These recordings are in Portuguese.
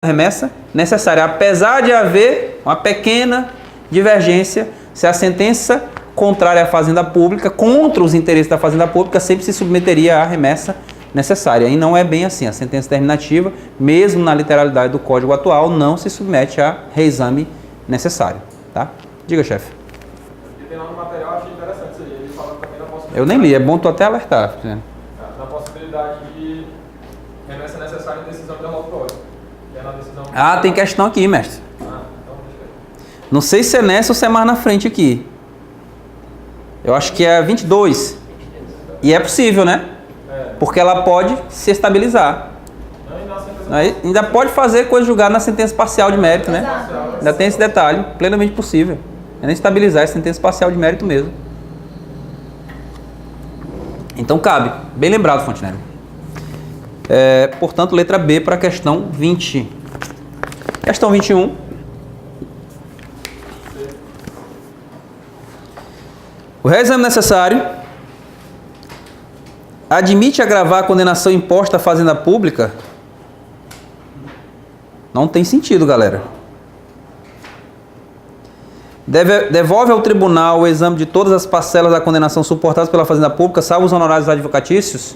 remessa necessária, apesar de haver uma pequena divergência se a sentença contrária à fazenda pública, contra os interesses da fazenda pública, sempre se submeteria à remessa necessária. E não é bem assim. A sentença terminativa, mesmo na literalidade do Código atual, não se submete a reexame necessário. Tá? Diga, chefe. Tem lá no material, achei interessante isso aí. Ele fala também da possibilidade. Eu nem li, é bom tu até alertar. Da possibilidade de remessa necessária em decisão interlocutória. Ah, tem questão aqui, mestre. Então deixa aí. Não sei se é nessa ou se é mais na frente aqui. Eu acho que é 22. E é possível, né? Porque ela pode se estabilizar. Ainda pode fazer coisa julgada na sentença parcial de mérito, né? Ainda tem esse detalhe, plenamente possível. É nem estabilizar, é sentença parcial de mérito mesmo. Então cabe. Bem lembrado, Fontenelle. Portanto, letra B para a questão 20. Questão 21. O reexame necessário admite agravar a condenação imposta à fazenda pública? Não tem sentido, galera. Devolve ao tribunal o exame de todas as parcelas da condenação suportadas pela fazenda pública, salvo os honorários advocatícios?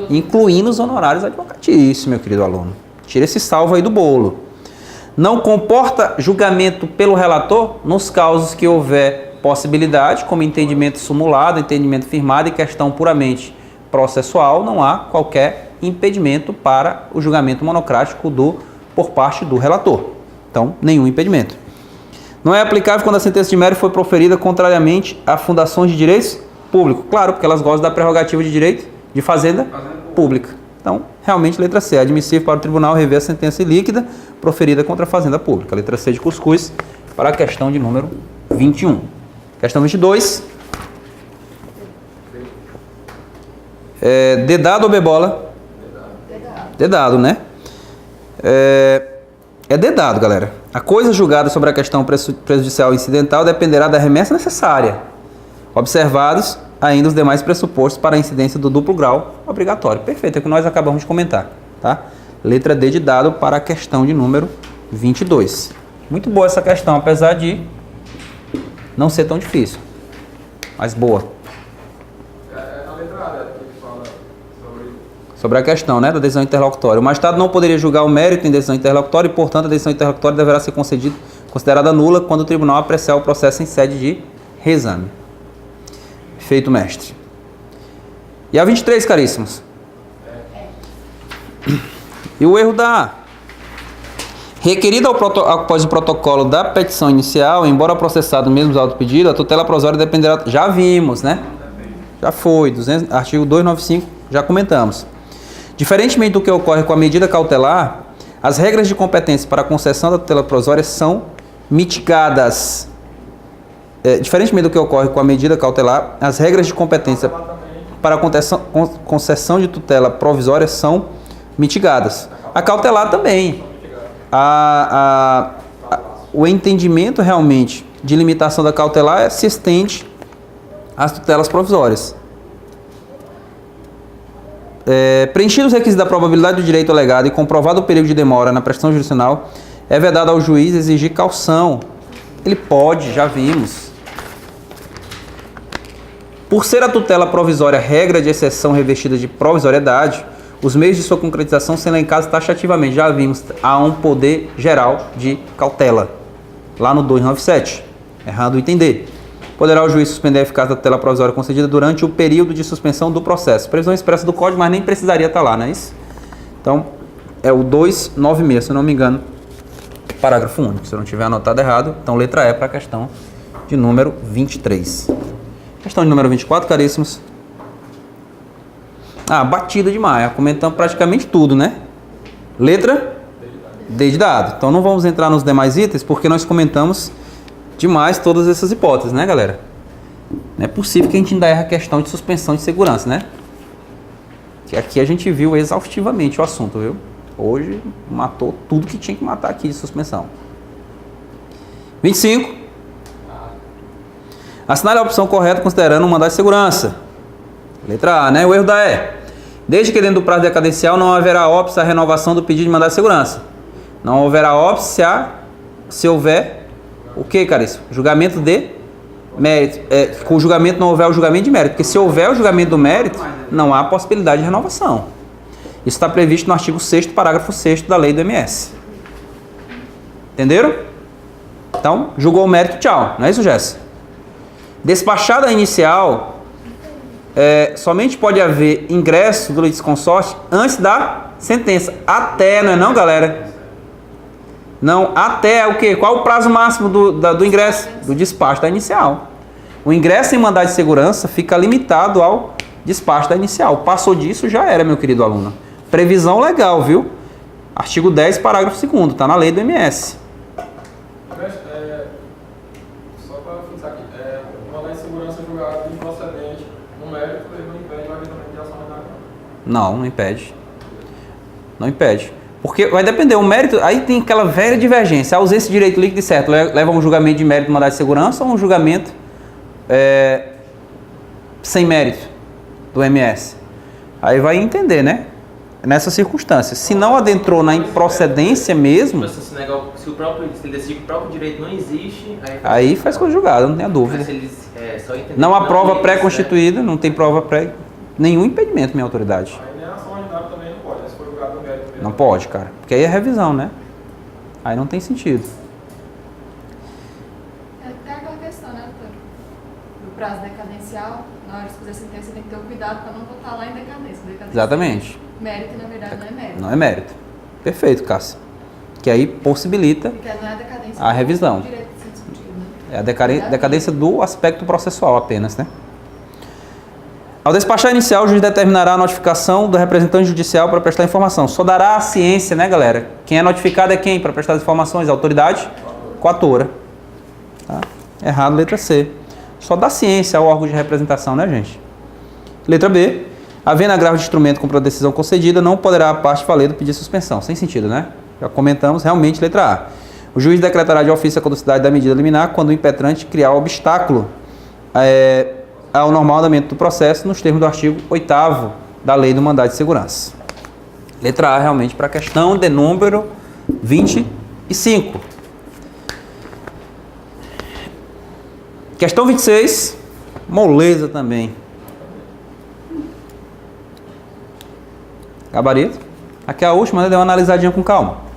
Incluindo os honorários advocatícios, meu querido aluno. Tira esse salvo aí do bolo. Não comporta julgamento pelo relator nos casos que houver possibilidade, como entendimento simulado, entendimento firmado e questão puramente processual, não há qualquer impedimento para o julgamento monocrático por parte do relator. Então, nenhum impedimento. Não é aplicável quando a sentença de mérito foi proferida contrariamente a fundações de direitos públicos. Claro, porque elas gozam da prerrogativa de direito de fazenda pública. Então, realmente, letra C, é admissível para o tribunal rever a sentença ilíquida proferida contra a fazenda pública. Letra C de cuscuz para a questão de número 21. Questão 22. Dedado ou bebola? Dedado, né? É dedado, galera. A coisa julgada sobre a questão prejudicial incidental dependerá da remessa necessária, observados ainda os demais pressupostos para a incidência do duplo grau obrigatório. Perfeito, é o que nós acabamos de comentar. Tá? Letra D de dado para a questão de número 22. Muito boa essa questão, apesar de não ser tão difícil, mas boa. A letra A que fala sobre a questão, né, da decisão interlocutória. O magistrado não poderia julgar o mérito em decisão interlocutória e, portanto, a decisão interlocutória deverá ser considerada nula quando o tribunal apreciar o processo em sede de reexame. Feito, mestre. E a 23, caríssimos? E o erro da A. Requerido após o protocolo da petição inicial, embora processado mesmo auto pedido, a tutela provisória dependerá... Já vimos, né? Já foi. Artigo 295, já comentamos. Diferentemente do que ocorre com a medida cautelar, as regras de competência para a concessão da tutela provisória são mitigadas. Diferentemente do que ocorre com a medida cautelar, as regras de competência para a concessão de tutela provisória são mitigadas. A cautelar também. O entendimento realmente de limitação da cautelar se estende às tutelas provisórias. Preenchidos os requisitos da probabilidade do direito alegado e comprovado o período de demora na prestação jurisdicional, é vedado ao juiz exigir caução. Ele pode, já vimos. Por ser a tutela provisória regra de exceção revestida de provisoriedade, os meios de sua concretização são elencados taxativamente. Já vimos, há um poder geral de cautela. Lá no 297. Errado entender. Poderá o juiz suspender a eficácia da tutela provisória concedida durante o período de suspensão do processo. Previsão expressa do Código, mas nem precisaria estar lá, não é isso? Então, é o 296, se eu não me engano, parágrafo único. Se eu não tiver anotado errado, então letra E para a questão de número 23. Questão de número 24, caríssimos. Batida demais. Comentamos praticamente tudo, né? Letra D de dado. Então não vamos entrar nos demais itens, porque nós comentamos demais todas essas hipóteses, né, galera? Não é possível que a gente ainda erre a questão de suspensão de segurança, né? Que aqui a gente viu exaustivamente o assunto, viu? Hoje matou tudo que tinha que matar aqui de suspensão. 25. Assinale a opção correta considerando o mandado de segurança. Letra A, né? O erro da E. Desde que dentro do prazo decadencial não haverá óbice à renovação do pedido de mandado de segurança. Não haverá óbice se houver o que, cara? Isso? Julgamento de mérito. Com o julgamento não houver o julgamento de mérito. Porque se houver o julgamento do mérito, não há possibilidade de renovação. Isso está previsto no artigo 6º, parágrafo 6º da lei do MS. Entenderam? Então, julgou o mérito, tchau. Não é isso, Jéssica? Despachada a inicial, somente pode haver ingresso do litisconsorte antes da sentença. Até, não é não, galera? Não, até o quê? Qual o prazo máximo do ingresso? Do despacho da inicial. O ingresso em mandado de segurança fica limitado ao despacho da inicial. Passou disso, já era, meu querido aluno. Previsão legal, viu? Artigo 10, parágrafo 2º, está na lei do MS. Só para fixar aqui, uma lei de segurança julgada improcedente no mérito, ele não impede o arquivamento de ação penal. Não impede. Não impede. Porque vai depender, o mérito, aí tem aquela velha divergência. A ausência de direito líquido e certo leva a um julgamento de mérito de mandado de segurança ou um julgamento sem mérito do MS? Aí vai entender, né? Nessas circunstâncias. Se não adentrou na improcedência mesmo, Se ele decidir que o próprio direito não existe, aí faz conjugado, não tenha dúvida. Não há prova pré-constituída, não tem prova pré... Nenhum impedimento, minha autoridade. Aí nem a ação ordinária também não pode, se for julgado no mérito mesmo. Não pode, cara. Porque aí é revisão, né? Aí não tem sentido. Tem aquela questão, né, doutor? Do prazo decadencial, na hora de fazer a sentença tem que ter o cuidado para não botar lá em decadência. Exatamente. Mérito, na verdade, não é mérito. Não é mérito. Perfeito, Cássia. Que aí possibilita Porque não é decadência a revisão. do direito de ser discutido, né? É a decadência do aspecto processual apenas, né? Ao despachar inicial, o juiz determinará a notificação do representante judicial para prestar informação. Só dará a ciência, né, galera? Quem é notificado é quem para prestar as informações? A autoridade coatora. Tá? Errado, letra C. Só dá ciência ao órgão de representação, né, gente? Letra B. Havendo agravo de instrumento com a decisão concedida, não poderá a parte valendo pedir suspensão. Sem sentido, né? Já comentamos, realmente, letra A. O juiz decretará de ofício a caducidade da medida liminar quando o impetrante criar obstáculo ao normal andamento do processo nos termos do artigo 8º da Lei do Mandado de Segurança. Letra A, realmente, para a questão de número 25. Questão 26, moleza também. Gabarito. Aqui é a última, né? Deu uma analisadinha com calma.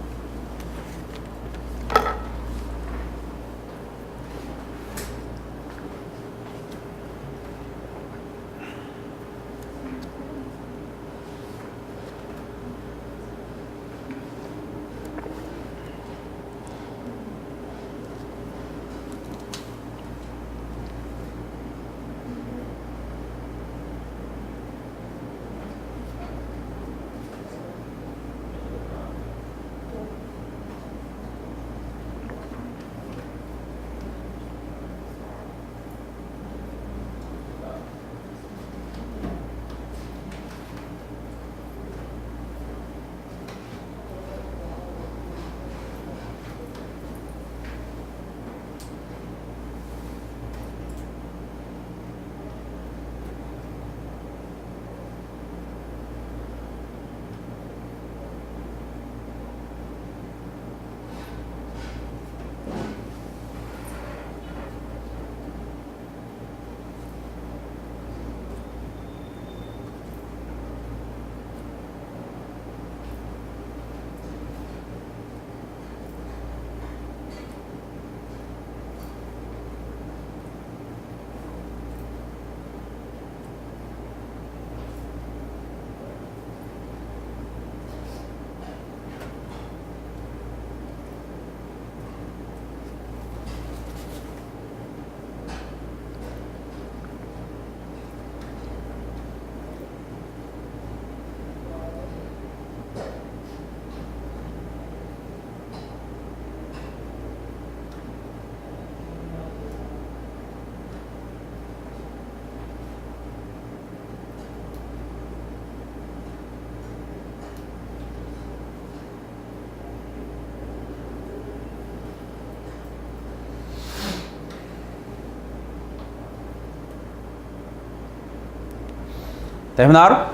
Terminaram?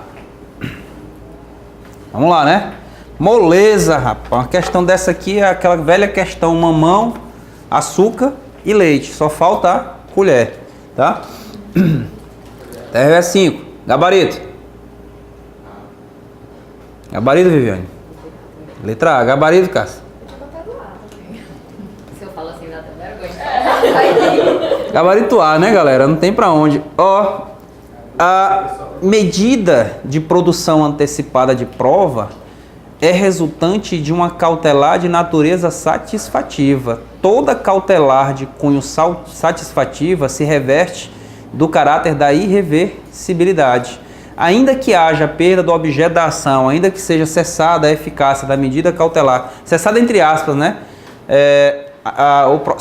Vamos lá, né? Moleza, rapaz. Uma questão dessa aqui é aquela velha questão: mamão, açúcar e leite. Só falta a colher, tá? TRV 5. Gabarito. Gabarito, Viviane. Letra A. Gabarito, Cássio. Se eu falo assim, dá até vergonha. Gabarito A, né, galera? Não tem pra onde. Ó, a medida de produção antecipada de prova é resultante de uma cautelar de natureza satisfativa. Toda cautelar de cunho satisfativa se reveste do caráter da irreversibilidade. Ainda que haja perda do objeto da ação, ainda que seja cessada a eficácia da medida cautelar, cessada entre aspas, né?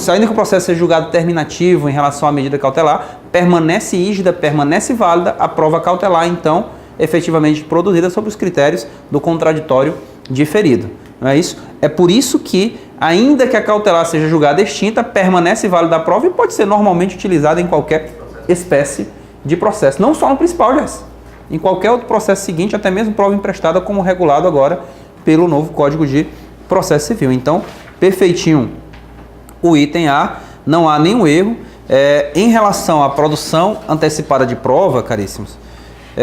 Ainda que o processo seja julgado terminativo em relação à medida cautelar, permanece rígida, permanece válida a prova cautelar, então, efetivamente produzida sob os critérios do contraditório diferido. Não é isso? É por isso que, ainda que a cautelar seja julgada extinta, permanece válida a prova e pode ser normalmente utilizada em qualquer espécie de processo. Não só no principal, Jess. Em qualquer outro processo seguinte, até mesmo prova emprestada, como regulado agora pelo novo Código de Processo Civil. Então, perfeitinho o item A, não há nenhum erro. Em relação à produção antecipada de prova, caríssimos,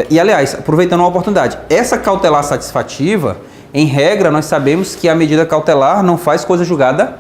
e aliás, aproveitando a oportunidade, essa cautelar satisfativa, em regra, nós sabemos que a medida cautelar não faz coisa julgada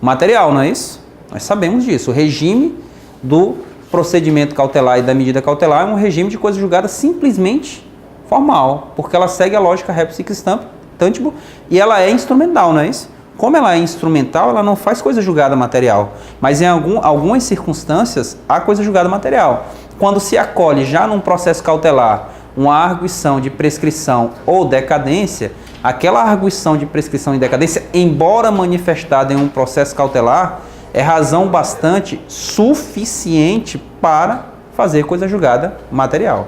material, não é isso? Nós sabemos disso. O regime do procedimento cautelar e da medida cautelar é um regime de coisa julgada simplesmente formal, porque ela segue a lógica rep sic stantibus e ela é instrumental, não é isso? Como ela é instrumental, ela não faz coisa julgada material, mas em algumas circunstâncias há coisa julgada material. Quando se acolhe já num processo cautelar uma arguição de prescrição ou decadência, aquela arguição de prescrição e decadência, embora manifestada em um processo cautelar, é razão bastante suficiente para fazer coisa julgada material.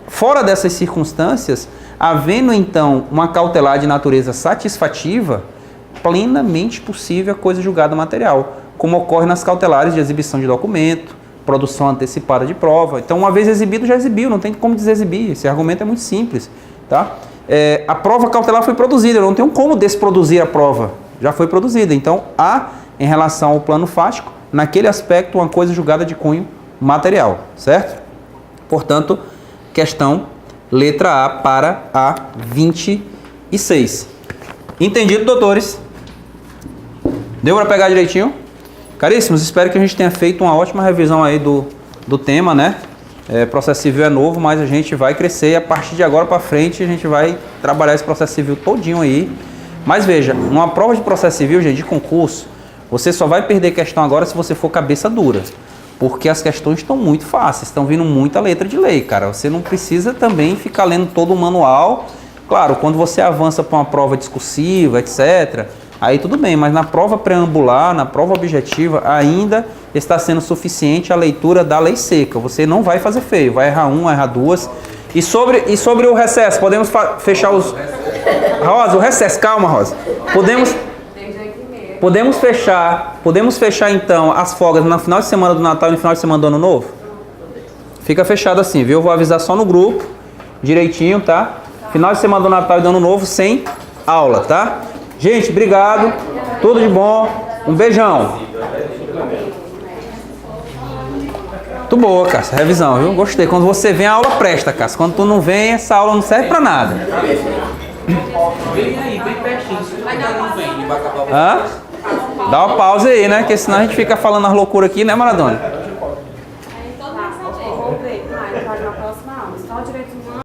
Fora dessas circunstâncias, havendo então uma cautelar de natureza satisfativa, plenamente possível a coisa julgada material, como ocorre nas cautelares de exibição de documento, produção antecipada de prova. Então, uma vez exibido, já exibiu, não tem como desexibir. Esse argumento é muito simples, tá? A prova cautelar foi produzida, eu não tenho como desproduzir a prova, já foi produzida. Então, há, em relação ao plano fático, naquele aspecto, uma coisa julgada de cunho material, certo? Portanto, questão letra A para a 26. Entendido, doutores? Deu para pegar direitinho? Caríssimos, espero que a gente tenha feito uma ótima revisão aí do tema, né? Processo civil é novo, mas a gente vai crescer e a partir de agora para frente a gente vai trabalhar esse processo civil todinho aí. Mas veja, numa prova de processo civil, gente, de concurso, você só vai perder questão agora se você for cabeça dura, porque as questões estão muito fáceis, estão vindo muita letra de lei, cara. Você não precisa também ficar lendo todo o manual. Claro, quando você avança para uma prova discursiva, etc., aí tudo bem, mas na prova preambular, na prova objetiva, ainda está sendo suficiente a leitura da lei seca. Você não vai fazer feio, vai errar um, vai errar duas. E sobre o recesso, podemos fechar os... Rosa, o recesso, calma, Rosa. Podemos fechar então as folgas no final de semana do Natal e no final de semana do Ano Novo? Fica fechado assim, viu? Eu vou avisar só no grupo, direitinho, tá? Final de semana do Natal e do Ano Novo sem aula, tá? Gente, obrigado. Tudo de bom. Um beijão. Muito boa, Cássio. Revisão, viu? Gostei. Quando você vem, a aula presta, Cássio. Quando tu não vem, essa aula não serve pra nada. Vem aí, bem pertinho. Se tu não vem, vai acabar o... Hã? Dá uma pausa aí, né? Porque senão a gente fica falando as loucuras aqui, né, Maradona? Vou ver, vai na próxima aula. Só direito humano.